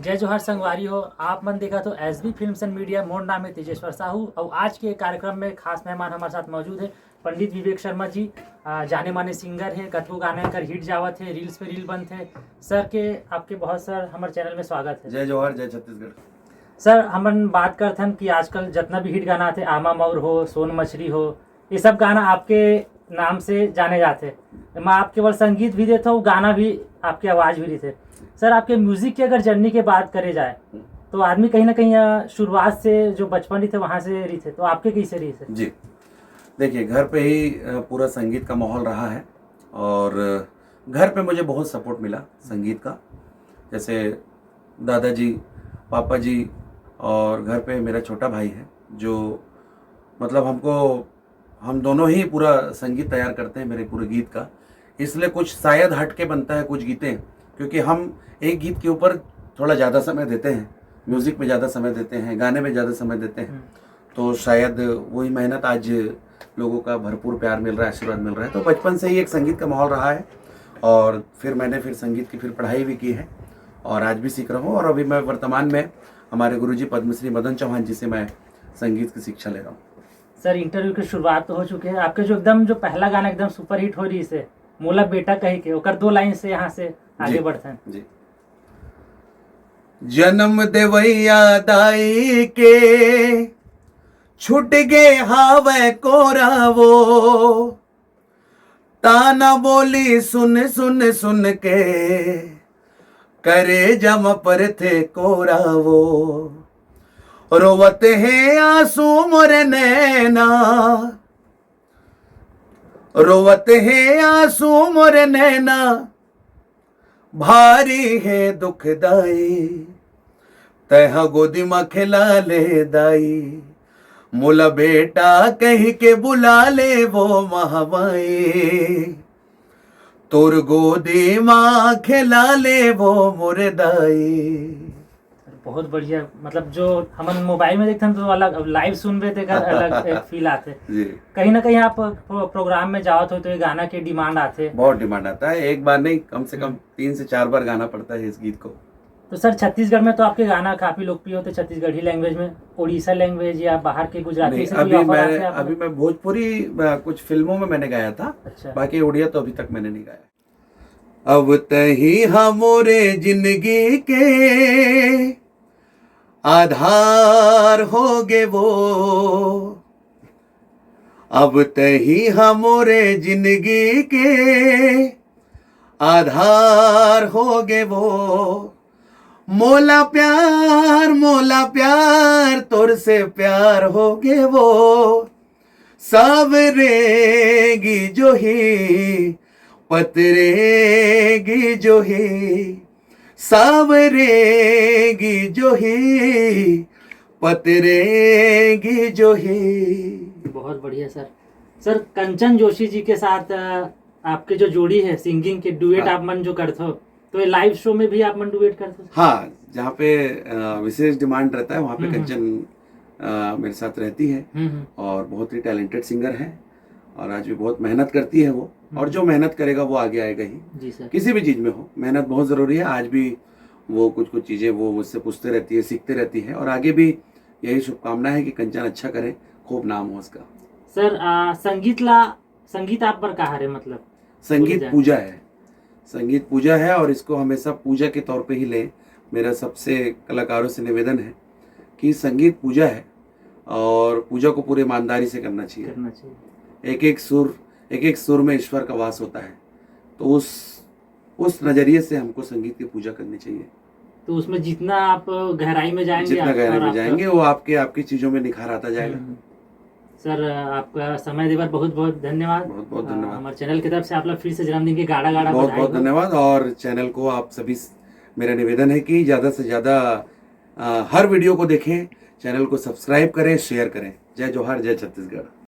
जय जोहार संगवारी हो। आप मन देखा तो एसबी फिल्म्स एंड मीडिया। मोर नाम है तेजेश्वर साहू और आज के कार्यक्रम में खास मेहमान हमारे साथ मौजूद है पंडित विवेक शर्मा जी। जाने माने सिंगर है, कथू गाने कर हिट जावत है, रील्स पे रील बनते हैं। सर के आपके बहुत सर हमारे चैनल में स्वागत है। जय जोहार, जय छत्तीसगढ़। सर हमन बात करते हैं कि आजकल जितना भी हिट गाना थे, आमा मौर हो, सोन मछली हो, ये सब गाना आपके नाम से जाने जाते। मैं आप केवल संगीत भी देता हूँ, गाना भी आपकी आवाज़ भी देते। सर आपके म्यूजिक की अगर जर्नी की बात करे जाए तो आदमी कहीं ना कहीं शुरुआत से जो बचपन रही थे वहाँ से रही थे, तो आपके कैसे रही थे? जी देखिए, घर पे ही पूरा संगीत का माहौल रहा है और घर पे मुझे बहुत सपोर्ट मिला संगीत का। जैसे दादाजी, पापा जी और घर पे मेरा छोटा भाई है जो मतलब हम दोनों ही पूरा संगीत तैयार करते हैं मेरे पूरे गीत का। इसलिए कुछ शायद हट के बनता है कुछ गीतें, क्योंकि हम एक गीत के ऊपर थोड़ा ज़्यादा समय देते हैं, म्यूज़िक में ज़्यादा समय देते हैं, गाने में ज़्यादा समय देते हैं, तो शायद वही मेहनत आज लोगों का भरपूर प्यार मिल रहा है, आशीर्वाद मिल रहा है। तो बचपन से ही एक संगीत का माहौल रहा है और फिर मैंने संगीत की पढ़ाई भी की है और आज भी सीख रहा हूँ। और अभी मैं वर्तमान में हमारे गुरुजी पद्मश्री मदन चौहान जी से मैं संगीत की शिक्षा ले रहा हूँ। सर इंटरव्यू की शुरुआत तो हो चुकी है, आपके जो पहला गाना एकदम सुपर हिट हो रही है मोला बेटा कही के, ओकर 2 लाइन से यहाँ से आगे बढ़ते हैं जी। जन्म देवैया दाई के छुट गे हावे कोरावो, ताना बोली सुन सुन सुन के करे जम पर थे कोरावो, रोवते हैं आंसू मोरे नैना, रोवते हैं आंसू मोरे नैना, भारी है दुखदाई, तह गोदी में खिला ले दाई, मोला बेटा कह के बुला ले वो महामाई, तोर गोदी माँ खिला ले वो मोरे दाई। बहुत बढ़िया। मतलब जो हम मोबाइल में देखते हैं तो अलग, अब लाइव सुन रहे थे अलग एक फील आते। कहीं ना कहीं आप प्रोग्राम में जाओ तो ये गाना के डिमांड आते, बहुत डिमांड आता है। एक बार नहीं, कम से कम 3 से 4 बार गाना पड़ता है इस गीत को। तो सर छत्तीसगढ़ में तो आपके गाना काफी लोकप्रिय होते, छत्तीसगढ़ी लैंग्वेज में, उड़ीसा लैंग्वेज या बाहर के गुजराती से अभी मैं भोजपुरी कुछ फिल्मों में मैंने गाया था। अच्छा। बाकी उड़िया तो अभी तक मैंने नहीं गाया। अब तही हमोरे जिंदगी के आधार हो गे वो, अब तही हमोरे जिंदगी के आधार हो गे वो, मोला प्यार तोर से प्यार हो गे वो, सावरेगी जो ही पतरेगी जो ही, सावरेगी जो ही पतरेगी जो ही। बहुत बढ़िया सर। सर कंचन जोशी जी के साथ आपके जो जोड़ी है सिंगिंग के डुएट, आप मन जो करते हो, तो ये लाइव शो में भी आप मन डुएट करते हो? हाँ, जहाँ पे विशेष डिमांड रहता है वहाँ पे कंचन मेरे साथ रहती है और बहुत ही टैलेंटेड सिंगर है और आज भी बहुत मेहनत करती है वो, और जो मेहनत करेगा वो आगे आएगा ही। जी सर। किसी भी चीज़ में हो, मेहनत बहुत ज़रूरी है। आज भी वो कुछ चीज़ें वो मुझसे पूछते रहती है, सीखते रहती है और आगे भी यही शुभकामना है कि कंचन अच्छा करे, खूब नाम हो उसका। सर संगीत आप पर कहा है, मतलब संगीत पूजा है, संगीत पूजा है और इसको हमेशा पूजा के तौर पे ही ले। मेरा सबसे कलाकारों से निवेदन है कि संगीत पूजा है और पूजा को पूरी ईमानदारी से करना चाहिए। एक एक सुर में ईश्वर का वास होता है, तो उस नजरिए से हमको संगीत की पूजा करनी चाहिए। तो उसमें जितना आप गहराई में जाएंगे वो आपकी चीजों में निखार आता जाएगा। सर आपका समय देवर बहुत बहुत धन्यवाद। बहुत धन्यवाद। हमारे चैनल की तरफ से आप लोग फिर से जन्मदिन के गाड़ा बहुत धन्यवाद। और चैनल को आप सभी, मेरा निवेदन है कि ज़्यादा से ज़्यादा हर वीडियो को देखें, चैनल को सब्सक्राइब करें, शेयर करें। जय जोहार, जय छत्तीसगढ़।